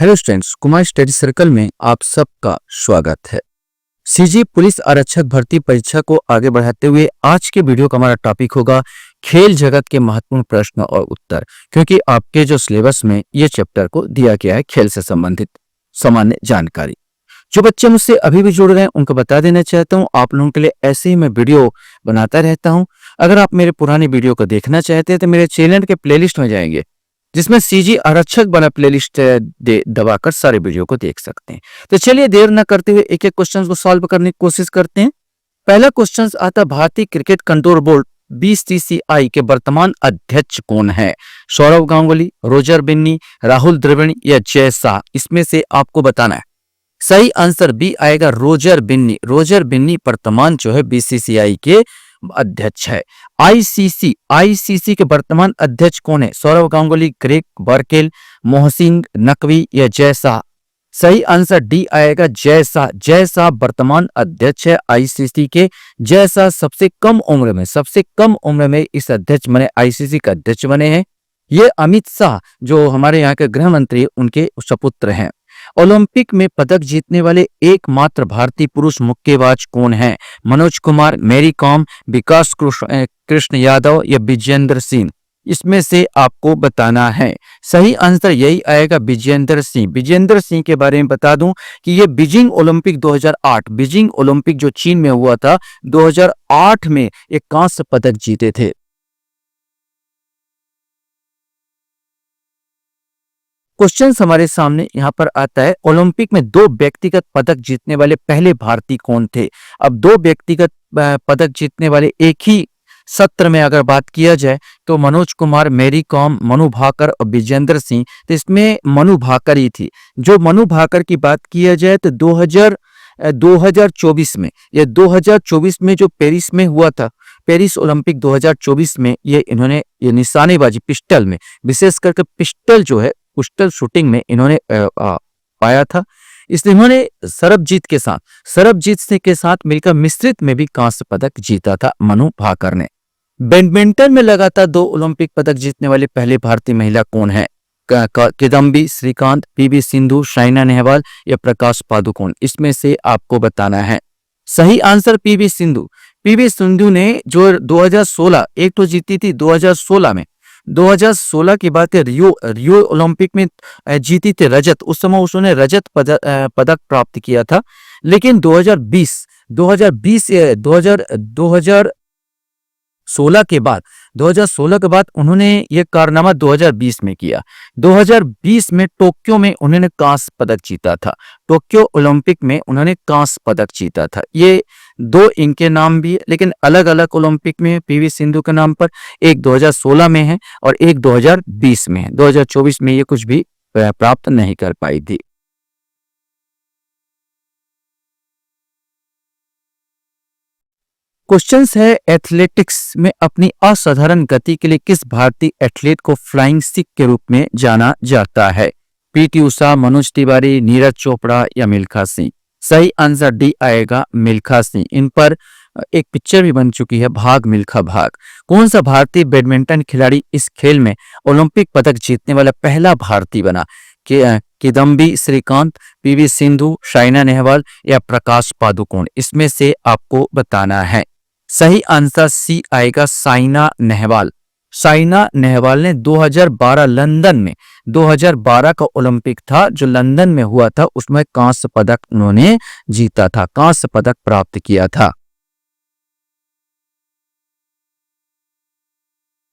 Hello students, Kumar study circle में आप सबका स्वागत है। सीजी पुलिस आरक्षक भर्ती परीक्षा को आगे बढ़ाते हुए आज के वीडियो का हमारा टॉपिक होगा खेल जगत के महत्वपूर्ण प्रश्न और उत्तर, क्योंकि आपके जो सिलेबस में ये चैप्टर को दिया गया है खेल से संबंधित सामान्य जानकारी। जो बच्चे मुझसे अभी भी जुड़ रहे हैं उनको बता देना चाहता हूँ, आप लोगों के लिए ऐसे ही मैं वीडियो बनाता रहता हूँ। अगर आप मेरे पुराने वीडियो को देखना चाहते हैं तो मेरे चैनल के प्लेलिस्ट में जाएंगे, जिसमें सीजी आरक्षक बना प्लेलिस्ट दबाकर सारे वीडियो को देख सकते हैं। तो चलिए देर न करते हुए एक एक क्वेश्चन को सॉल्व करने की कोशिश करते हैं। पहला क्वेश्चन आता, भारतीय क्रिकेट कंट्रोल बोर्ड बीसीसीआई के वर्तमान अध्यक्ष कौन है? सौरव गांगुली, रोजर बिन्नी, राहुल द्रविड़ या जय शाह? इसमें से आपको बताना है। सही आंसर बी आएगा, रोजर बिन्नी। रोजर बिन्नी वर्तमान जो है बीसीसीआई के अध्यक्ष है। आईसीसी के वर्तमान अध्यक्ष कौन है? सौरव गांगुली, ग्रेग बर्केल, मोहसिन नकवी या जय शाह? सही आंसर डी आएगा, जय शाह। जय शाह वर्तमान अध्यक्ष है आईसीसी के। जय शाह सबसे कम उम्र में इस अध्यक्ष बने, आईसीसी का अध्यक्ष बने हैं। ये अमित शाह जो हमारे यहाँ के गृह मंत्री उनके सुपुत्र हैं। ओलंपिक में पदक जीतने वाले एकमात्र भारतीय पुरुष मुक्केबाज कौन है? मनोज कुमार, मैरी कॉम, विकास कृष्ण यादव या विजेंद्र सिंह? इसमें से आपको बताना है। सही आंसर यही आएगा, विजेंद्र सिंह। विजेंद्र सिंह के बारे में बता दूं कि ये बीजिंग ओलंपिक 2008, बीजिंग ओलंपिक जो चीन में हुआ था 2008 में एक कांस्य पदक जीते थे। क्वेश्चन हमारे सामने यहाँ पर आता है, ओलंपिक में 2 व्यक्तिगत पदक जीतने वाले पहले भारतीय कौन थे? अब 2 व्यक्तिगत पदक जीतने वाले एक ही सत्र में अगर बात किया जाए तो मनोज कुमार, मैरी कॉम, मनु भाकर और विजेंद्र सिंह। तो इसमें मनु भाकर ही थी। जो मनु भाकर की बात किया जाए तो 2024 में, ये 2024 में जो पेरिस में हुआ था, पेरिस ओलंपिक 2024 में इन्होंने निशानेबाजी पिस्टल में, विशेष करके पिस्टल जो है पिस्टल शूटिंग में इन्होंने पाया था। इसलिए इन्होंने सरबजीत के साथ मिलकर मिश्रित में भी कांस्य पदक जीता था मनु भाकर ने। बैडमिंटन में लगातार 2 ओलंपिक पदक जीतने वाले पहले भारतीय महिला कौन है? किदम्बी श्रीकांत, पीवी सिंधु, साइना नेहवाल या प्रकाश पादुकोण? इसमें से आपको बताना है। सही answer PV Sindhu. PV Sindhu ने जो 2016 एक तो जीती थी 2016 में, 2016 की बात है, रियो ओलंपिक में जीती थी रजत। उस समय उसने रजत पदक प्राप्त किया था। लेकिन 2016 के बाद उन्होंने ये कारनामा 2020 में किया। 2020 में टोक्यो में उन्होंने कांस्य पदक जीता था। टोक्यो ओलंपिक में उन्होंने कांस्य पदक जीता था। ये 2 इनके नाम भी है, लेकिन अलग अलग ओलंपिक में पीवी सिंधु के नाम पर। एक 2016 में है और एक 2020 में है। 2024 में ये कुछ भी प्राप्त नहीं कर पाई थी। क्वेश्चंस है, एथलेटिक्स में अपनी असाधारण गति के लिए किस भारतीय एथलीट को फ्लाइंग सिख के रूप में जाना जाता है? पीटी उषा, मनोज तिवारी, नीरज चोपड़ा या मिल्खा सिंह? सही आंसर डी आएगा, मिल्खा सिंह। इन पर एक पिक्चर भी बन चुकी है, भाग मिल्खा भाग। कौन सा भारतीय बैडमिंटन खिलाड़ी इस खेल में ओलंपिक पदक जीतने वाला पहला भारतीय बना? किदम्बी श्रीकांत, पीवी सिंधु, साइना नेहवाल या प्रकाश पादुकोण? इसमें से आपको बताना है। सही आंसर सी आएगा, साइना नेहवाल। साइना नेहवाल ने 2012 का ओलंपिक था जो लंदन में हुआ था, उसमें कांस्य पदक उन्होंने जीता था, कांस्य पदक प्राप्त किया था।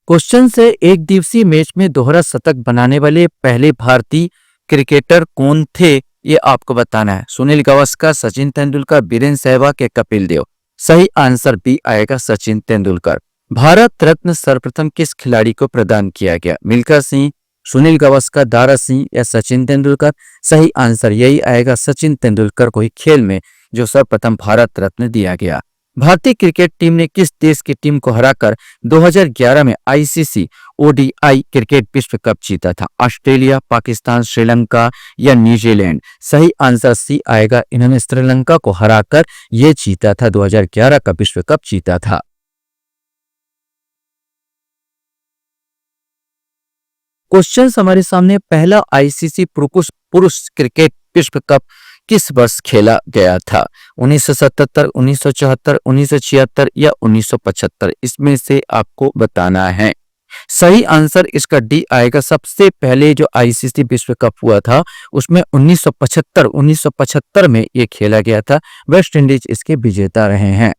क्वेश्चन से, एक दिवसीय मैच में दोहरा शतक बनाने वाले पहले भारतीय क्रिकेटर कौन थे? ये आपको बताना है। सुनील गावस्कर, सचिन तेंदुलकर, वीरेंद्र सहवाग या कपिल देव? सही आंसर बी आएगा, सचिन तेंदुलकर। भारत रत्न सर्वप्रथम किस खिलाड़ी को प्रदान किया गया? मिल्खा सिंह, सुनील गावस्कर, दारा सिंह या सचिन तेंदुलकर? सही आंसर यही आएगा, सचिन तेंदुलकर को ही खेल में जो सर्वप्रथम भारत रत्न दिया गया। भारतीय क्रिकेट टीम ने किस देश की टीम को हराकर 2011 में आईसीसी ओडीआई क्रिकेट विश्व कप जीता था? ऑस्ट्रेलिया, पाकिस्तान, श्रीलंका या न्यूजीलैंड? सही आंसर सी आएगा, इन्होंने श्रीलंका को हराकर ये जीता था, 2011 का विश्व कप जीता था। क्वेश्चन हमारे सामने, पहला आईसीसी पुरुष पुरुष क्रिकेट विश्व कप किस वर्ष खेला गया था? 1977, 1974, 1976 या 1975? इसमें से आपको बताना है। सही आंसर इसका डी आएगा। सबसे पहले जो आईसीसी विश्व कप हुआ था उसमें 1975 में ये खेला गया था। वेस्ट इंडीज इसके विजेता रहे हैं।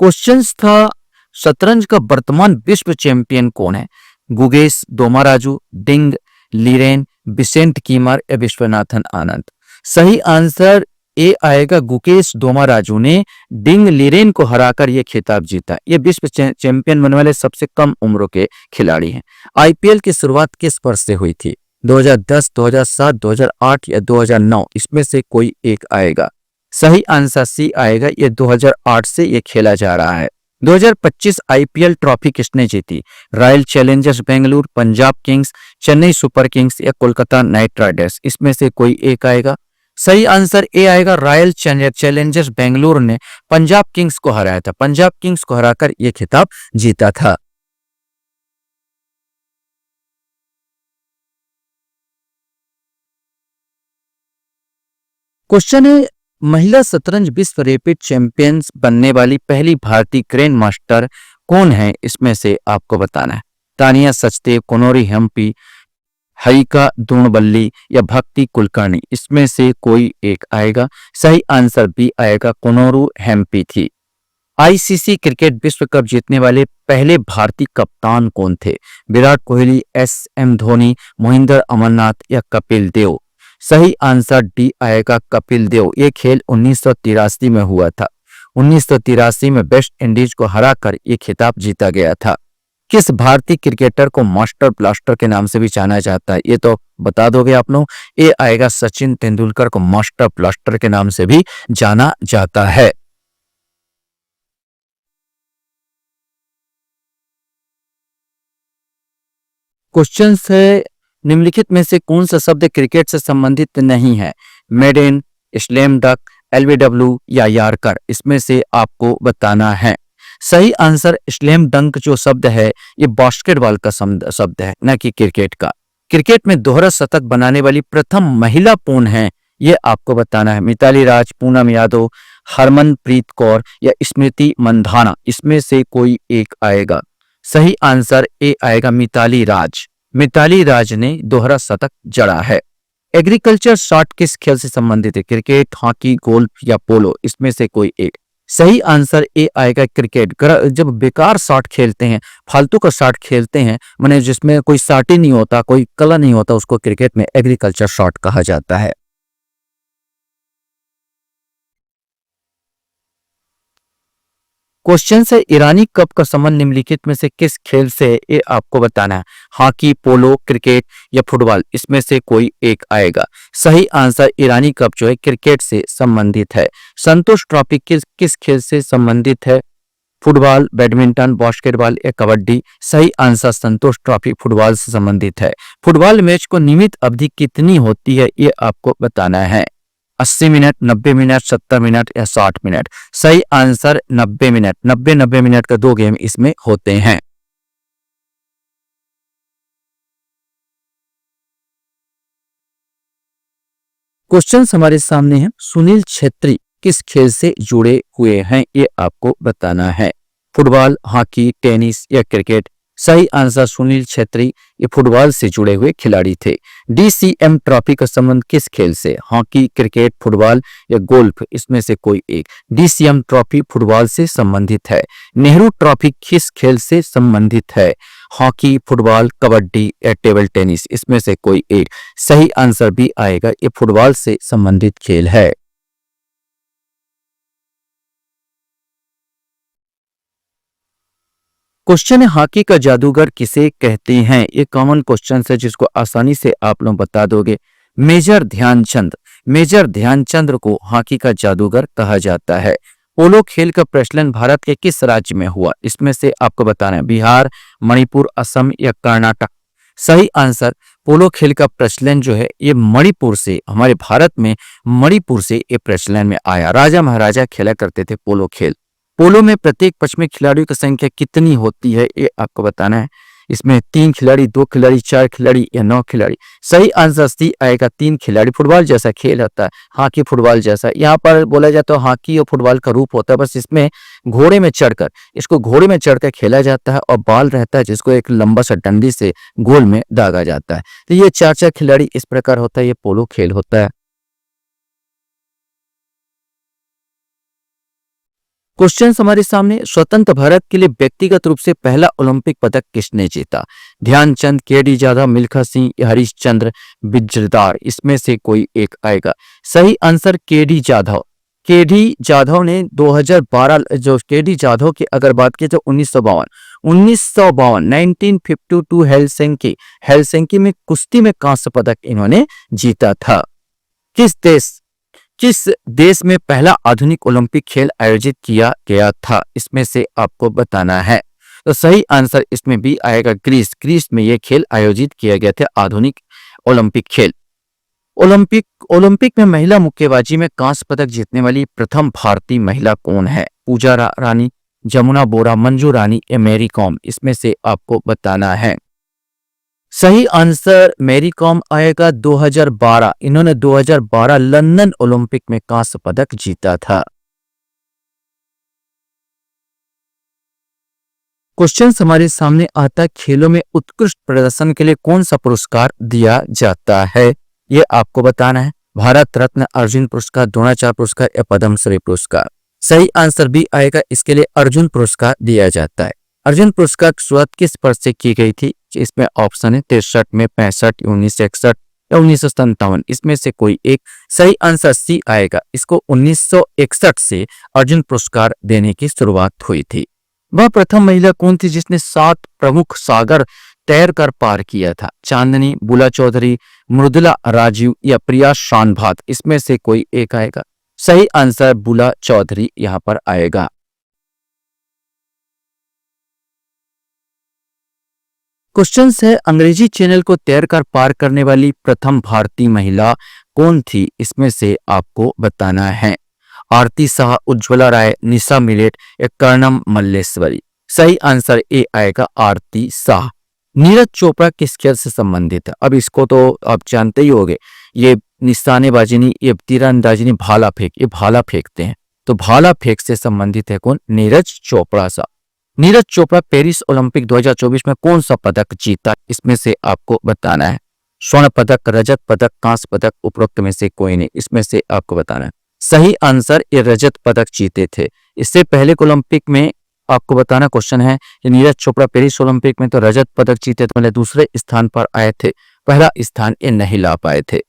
क्वेश्चंस था, शतरंज का वर्तमान विश्व चैंपियन कौन है? गुगेश दोमाराजू, डिंग लीरेन, बिसेंट कीमर या विश्वनाथन आनंद? सही आंसर ए आएगा। गुकेश दोमाराजू ने डिंग लीरेन को हराकर यह खिताब जीता। ये विश्व चैंपियन बनने वाले सबसे कम उम्र के खिलाड़ी हैं। आईपीएल की शुरुआत किस वर्ष से हुई थी? 2010, 2007, 2008 या 2009? इसमें से कोई एक आएगा। सही आंसर सी आएगा। ये 2008 से ये खेला जा रहा है। 2025 आईपीएल ट्रॉफी किसने जीती? Royal Challengers Bengaluru, Punjab Kings, Chennai super Kings या कोलकाता नाइट राइडर्स? इसमें से कोई एक आएगा। सही आंसर ए आएगा। रॉयल चैलेंजर्स बेंगलुरु ने पंजाब किंग्स को हराया था। पंजाब किंग्स को हराकर यह खिताब जीता था। क्वेश्चन है, महिला शतरंज विश्व रैपिड चैंपियंस बनने वाली पहली भारतीय ग्रैंड मास्टर कौन है? इसमें से आपको बताना है। तानिया सचदेव, कोनोरी हेम्पी, हरिका द्रोणवल्ली या भक्ति कुलकर्णी? इसमें से कोई एक आएगा। सही आंसर बी आएगा। कोनोरू हेम्पी थी। आईसीसी क्रिकेट विश्व कप जीतने वाले पहले भारतीय कप्तान कौन थे? विराट कोहली, एस.एम. धोनी, मोहिंदर अमरनाथ या कपिल देव? सही आंसर डी आएगा। कपिल देव। ये खेल 1983 में हुआ था। 1983 में वेस्ट इंडीज को हराकर ये खिताब जीता गया था। किस भारतीय क्रिकेटर को मास्टर ब्लास्टर के नाम से भी जाना जाता है? ये तो बता दोगे आप लोग। ये आएगा। सचिन तेंदुलकर को मास्टर ब्लास्टर के नाम से भी जाना जाता है। क्वेश्चन है, निम्नलिखित में से कौन सा शब्द क्रिकेट से संबंधित नहीं है? मेडेन, स्लैम डक, एलबीडब्ल्यू या यार्कर? इसमें से आपको बताना है। सही आंसर स्लैम डंक जो शब्द है ये बास्केटबॉल का शब्द है, न कि क्रिकेट का। क्रिकेट में दोहरा शतक बनाने वाली प्रथम महिला कौन है? ये आपको बताना है। मिताली राज, पूनम यादव, हरमनप्रीत कौर या स्मृति मंधाना? इसमें से कोई एक आएगा। सही आंसर ए आएगा। मिताली राज। मिताली राज ने दोहरा शतक जड़ा है। एग्रीकल्चर शॉट किस खेल से संबंधित है? क्रिकेट, हॉकी, गोल्फ या पोलो? इसमें से कोई एक। सही आंसर ए आएगा। क्रिकेट। जब बेकार शॉट खेलते हैं, फालतू का शॉट खेलते हैं, माने जिसमें कोई शॉट ही नहीं होता, कोई कला नहीं होता, उसको क्रिकेट में एग्रीकल्चर शॉट कहा जाता है। क्वेश्चन है, ईरानी कप का संबंध निम्नलिखित में से किस खेल से है? ये आपको बताना है। हॉकी, पोलो, क्रिकेट या फुटबॉल? इसमें से कोई एक आएगा। सही आंसर ईरानी कप जो है क्रिकेट से संबंधित है। संतोष ट्रॉफी किस खेल से संबंधित है? फुटबॉल, बैडमिंटन, बास्केटबॉल या कबड्डी? सही आंसर संतोष ट्रॉफी फुटबॉल से संबंधित है। फुटबॉल मैच को नियमित अवधि कितनी होती है? ये आपको बताना है। 80 मिनट, 90 मिनट, 70 मिनट या 60 मिनट? सही आंसर 90 मिनट। 90 मिनट का 2 गेम इसमें होते हैं। क्वेश्चन हमारे सामने है, सुनील छेत्री किस खेल से जुड़े हुए हैं? ये आपको बताना है। फुटबॉल, हॉकी, टेनिस या क्रिकेट? सही आंसर सुनील छेत्री ये फुटबॉल से जुड़े हुए खिलाड़ी थे। डीसीएम ट्रॉफी का संबंध किस खेल से? हॉकी, क्रिकेट, फुटबॉल या गोल्फ? इसमें से कोई एक। डीसीएम ट्रॉफी फुटबॉल से संबंधित है। नेहरू ट्रॉफी किस खेल से संबंधित है? हॉकी, फुटबॉल, कबड्डी या टेबल टेनिस? इसमें से कोई एक। सही आंसर भी आएगा। ये फुटबॉल से संबंधित खेल है। क्वेश्चन है, हॉकी का जादूगर किसे कहते हैं? ये कॉमन क्वेश्चन है जिसको आसानी से आप लोग बता दोगे। मेजर ध्यानचंद। मेजर ध्यानचंद को हॉकी का जादूगर कहा जाता है। पोलो खेल का प्रचलन भारत के किस राज्य में हुआ? इसमें से आपको बताना है। बिहार, मणिपुर, असम या कर्नाटक? सही आंसर पोलो खेल का प्रचलन जो है ये मणिपुर से, हमारे भारत में मणिपुर से ये प्रचलन में आया। राजा महाराजा खेला करते थे पोलो खेल। पोलो में प्रत्येक पक्ष में खिलाड़ियों की संख्या कितनी होती है, ये आपको बताना है। इसमें 3 खिलाड़ी, 2 खिलाड़ी, 4 खिलाड़ी या 9 खिलाड़ी। सही आंसर सी आएगा 3 खिलाड़ी। फुटबॉल जैसा खेल होता है, हॉकी फुटबॉल जैसा। यहाँ पर बोला जाता है हॉकी और फुटबॉल का रूप होता है, बस इसमें घोड़े में चढ़कर, इसको घोड़े में चढ़कर खेला जाता है और बॉल रहता है जिसको एक लंबा सा डंडी से गोल में दागा जाता है। तो ये 4-4 खिलाड़ी इस प्रकार होता है, ये पोलो खेल होता है। क्वेश्चन हमारे सामने, स्वतंत्र भारत के लिए व्यक्तिगत रूप से पहला ओलंपिक पदक किसने जीता? ध्यानचंद, केडी जाधव, मिल्खा सिंह या हरीशचंद्र बिजदार, इसमें से कोई एक आएगा। सही answer KD Jadhav. KD Jadhav ने 2012, जो केडी जाधव की अगर बात की तो 1952 हेलसिंकी में कुश्ती में कांस्य पदक इन्होंने जीता था। किस देश में पहला आधुनिक ओलंपिक खेल आयोजित किया गया था, इसमें से आपको बताना है। तो सही आंसर इसमें भी आएगा ग्रीस। ग्रीस में यह खेल आयोजित किया गया था, आधुनिक ओलंपिक खेल। ओलंपिक में महिला मुक्केबाजी में कांस्य पदक जीतने वाली प्रथम भारतीय महिला कौन है? पूजा रानी, जमुना बोरा, मंजू रानी या मैरी कॉम, इसमें से आपको बताना है। सही आंसर मैरी कॉम आएगा। 2012, इन्होंने 2012 लंदन ओलंपिक में कांस्य पदक जीता था। क्वेश्चन हमारे सामने आता है, खेलों में उत्कृष्ट प्रदर्शन के लिए कौन सा पुरस्कार दिया जाता है, यह आपको बताना है। भारत रत्न, अर्जुन पुरस्कार, द्रोणाचार्य पुरस्कार या पद्मश्री पुरस्कार। सही आंसर भी आएगा, इसके लिए अर्जुन पुरस्कार दिया जाता है। अर्जुन पुरस्कार की शुरुआत किस वर्ष से की गई थी? इसमें ऑप्शन है 63 में, 65, 1961 या 1957, इसमें से कोई एक। सही आंसर सी आएगा, इसको 1961 से अर्जुन पुरस्कार देने की शुरुआत हुई थी। वह प्रथम महिला कौन थी जिसने 7 प्रमुख सागर तैरकर पार किया था? चांदनी, बुला चौधरी, मृदुला राजीव या प्रिया शानभाग, इसमें से कोई एक आएगा। सही आंसर बुला चौधरी यहां पर आएगा। क्वेश्चन है, अंग्रेजी चैनल को तैरकर पार करने वाली प्रथम भारतीय महिला कौन थी, इसमें से आपको बताना है। आरती शाह, उज्ज्वला राय, निशा मिलेट या कर्णम मल्लेश्वरी। सही आंसर ए आएगा, आरती शाह। नीरज चोपड़ा किस खेल से संबंधित है? अब इसको तो आप जानते ही होंगे, ये निशानेबाजी नहीं, ये तीरंदाजी नहीं, भाला फेंक, ये भाला फेंकते हैं। तो भाला फेंक से संबंधित है कौन? नीरज चोपड़ा सा। नीरज चोपड़ा पेरिस ओलंपिक 2024 में कौन सा पदक जीता, इसमें से आपको बताना है। स्वर्ण पदक, रजत पदक, कांस्य पदक, उपरोक्त में से कोई नहीं, इसमें से आपको बताना है। सही आंसर ये रजत पदक जीते थे। इससे पहले के ओलंपिक में आपको बताना क्वेश्चन है कि नीरज चोपड़ा पेरिस ओलंपिक में तो रजत पदक जीते थे, पहले दूसरे स्थान पर आए थे, पहला स्थान ये नहीं ला पाए थे।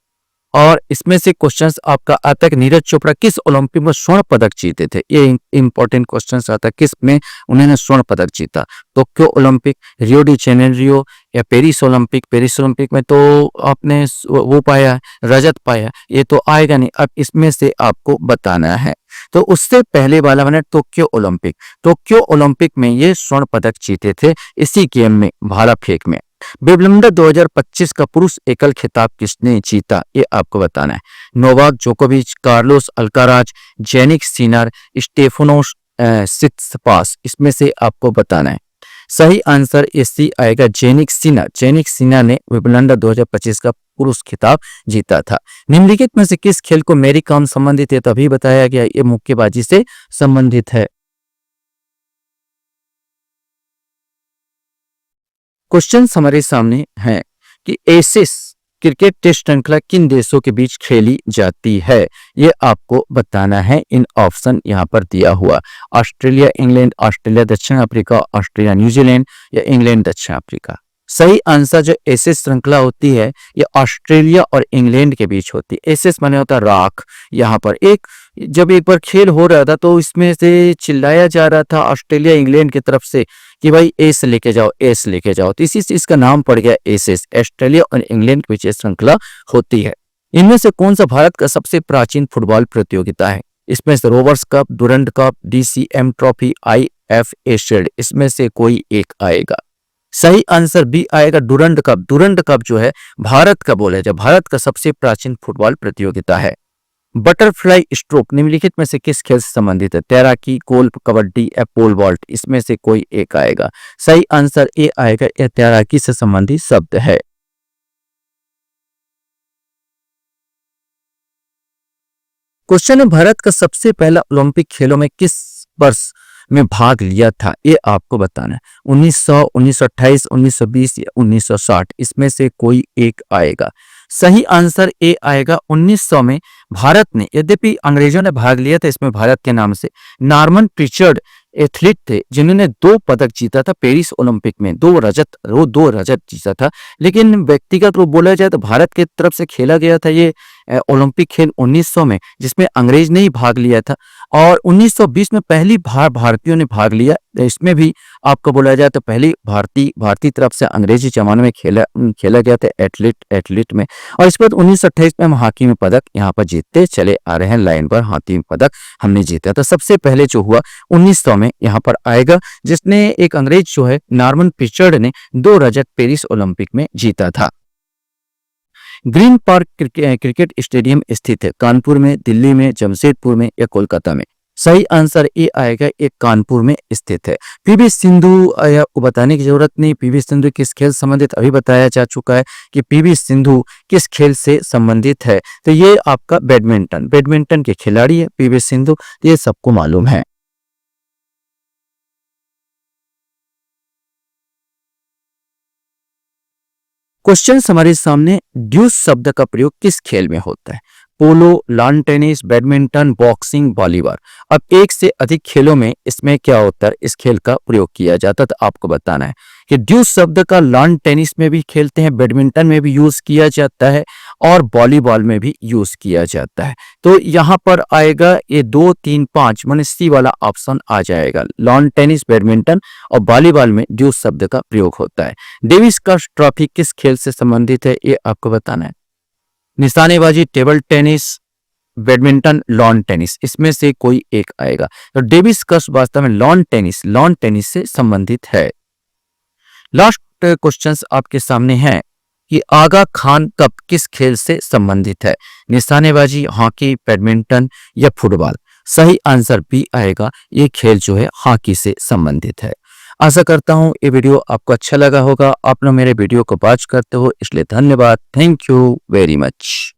और इसमें से क्वेश्चंस आपका आता है कि नीरज चोपड़ा किस ओलंपिक में स्वर्ण पदक जीते थे, ये इंपॉर्टेंट क्वेश्चंस आता है, किस में उन्होंने स्वर्ण पदक जीता? Tokyo Olympic, Rio de Janeiro या पेरिस ओलंपिक? पेरिस ओलंपिक में तो आपने वो पाया, रजत पाया, ये तो आएगा नहीं। अब इसमें से आपको बताना है। तो उससे पहले वाला मैंने टोक्यो ओलंपिक, टोक्यो ओलंपिक में ये स्वर्ण पदक जीते थे इसी गेम में, भाला फेंक में। विंबलडन 2025 का पुरुष एकल खिताब किसने जीता, ये आपको बताना है। नोवाक जोकोविच, Carlos Alcaraz, Jannik Sinner, Stefanos Tsitsipas, इसमें से आपको बताना है। सही आंसर सी आएगा, जेनिक सिनर। जेनिक सिनर ने विंबलडन 2025 का पुरुष खिताब जीता था। निम्नलिखित में से किस खेल को मैरी कॉम संबंधित है? तभी बताया गया, ये मुक्केबाजी से संबंधित है। क्वेश्चन हमारे सामने है कि एशेज क्रिकेट टेस्ट श्रृंखला किन देशों के बीच खेली जाती है, ये आपको बताना है। इन ऑप्शन यहाँ पर दिया हुआ, ऑस्ट्रेलिया इंग्लैंड, ऑस्ट्रेलिया दक्षिण अफ्रीका, ऑस्ट्रेलिया न्यूजीलैंड या इंग्लैंड दक्षिण अफ्रीका। सही आंसर जो एशेज श्रृंखला होती है ये ऑस्ट्रेलिया और इंग्लैंड के बीच होती है। एशेज माने होता है राख। यहाँ पर जब एक बार खेल हो रहा था तो इसमें से चिल्लाया जा रहा था ऑस्ट्रेलिया इंग्लैंड की तरफ से कि भाई एस लेके जाओ, एस लेके जाओ, तो इसी से इसका नाम पड़ गया एशेज। ऑस्ट्रेलिया और इंग्लैंड के बीच श्रृंखला होती है। इनमें से कौन सा भारत का सबसे प्राचीन फुटबॉल प्रतियोगिता है? इसमें से Rovers Cup, Durand Cup, DCM trophy, IFA shield, इसमें से कोई एक आएगा। सही आंसर बी आएगा, डुरंड कप। डुरंड कप जो है भारत का बोला जाए, भारत का सबसे प्राचीन फुटबॉल प्रतियोगिता है। बटरफ्लाई स्ट्रोक निम्नलिखित में से किस खेल से संबंधित है? तैराकी, गोल्फ, कबड्डी या पोल वॉल्ट, इसमें से कोई एक आएगा। सही आंसर ए आएगा, यह तैराकी से संबंधित शब्द है। क्वेश्चन है, भारत का सबसे पहला ओलंपिक खेलों में किस वर्ष में भाग लिया था? ये आपको बताना है। 1900, 1928, 1920 या 1960, इसमें से कोई एक आएगा। सही आंसर ए आएगा 1900 में भारत ने, यद्यपि अंग्रेजों ने भाग लिया था इसमें भारत के नाम से। नॉर्मन प्रिचर्ड एथलीट थे जिन्होंने 2 पदक जीता था पेरिस ओलंपिक में, 2 रजत जीता था। लेकिन व्यक्तिगत रूप बोला जाए तो भारत की तरफ से खेला गया था ये ओलंपिक खेल 1900 में, जिसमें अंग्रेज ने ही भाग लिया था। और 1920 में पहली बार भारतीयों ने भाग लिया, इसमें भी आपको बोला जाए तो पहली भारतीय तरफ से अंग्रेजी जमाने में खेला गया था एथलीट में। और इसके बाद 1928 में हम हॉकी में पदक यहाँ पर जीतते चले आ रहे हैं, लाइन पर हॉकी में पदक हमने जीता। तो सबसे पहले जो हुआ 1900 में यहाँ पर आएगा, जिसने एक अंग्रेज जो है नॉर्मन प्रिचर्ड ने 2 रजत पेरिस ओलंपिक में जीता था। ग्रीन पार्क क्रिकेट स्टेडियम स्थित है कानपुर में, दिल्ली में, जमशेदपुर में या कोलकाता में? सही आंसर ए आएगा, एक कानपुर में स्थित है। पीवी सिंधु को बताने की जरूरत नहीं, पीवी सिंधु किस खेल से संबंधित अभी बताया जा चुका है कि पीवी सिंधु किस खेल से संबंधित है। तो ये आपका बैडमिंटन के खिलाड़ी है पीवी सिंधु, ये सबको मालूम है। क्वेश्चन हमारे सामने, ड्यूस शब्द का प्रयोग किस खेल में होता है? Polo, lawn tennis, badminton, boxing, volleyball. अब एक से अधिक खेलों में इसमें क्या होता है, इस खेल का प्रयोग किया जाता है। तो आपको बताना है कि ड्यूस शब्द का लॉन टेनिस में भी खेलते हैं, बैडमिंटन में भी यूज किया जाता है और वॉलीबॉल में भी यूज किया जाता है। तो यहाँ पर आएगा ये 2, 3, 5 माने सी वाला ऑप्शन आ जाएगा। लॉन टेनिस, बैडमिंटन और वॉलीबॉल में ड्यूस शब्द का प्रयोग होता है। डेविस कप ट्रॉफी किस खेल से संबंधित है, ये आपको बताना है। निशानेबाजी, table tennis, badminton, lawn tennis, इसमें से कोई एक आएगा। तो डेविस कप वास्तव में लॉन टेनिस से संबंधित है। लास्ट क्वेश्चंस आपके सामने है कि आगा खान कप किस खेल से संबंधित है? निशानेबाजी, हॉकी, बैडमिंटन या फुटबॉल? सही आंसर बी आएगा, ये खेल जो है हॉकी से संबंधित है। आशा करता हूं ये वीडियो आपको अच्छा लगा होगा। आप लोग मेरे वीडियो को वॉच करते हो इसलिए धन्यवाद। Thank you very much.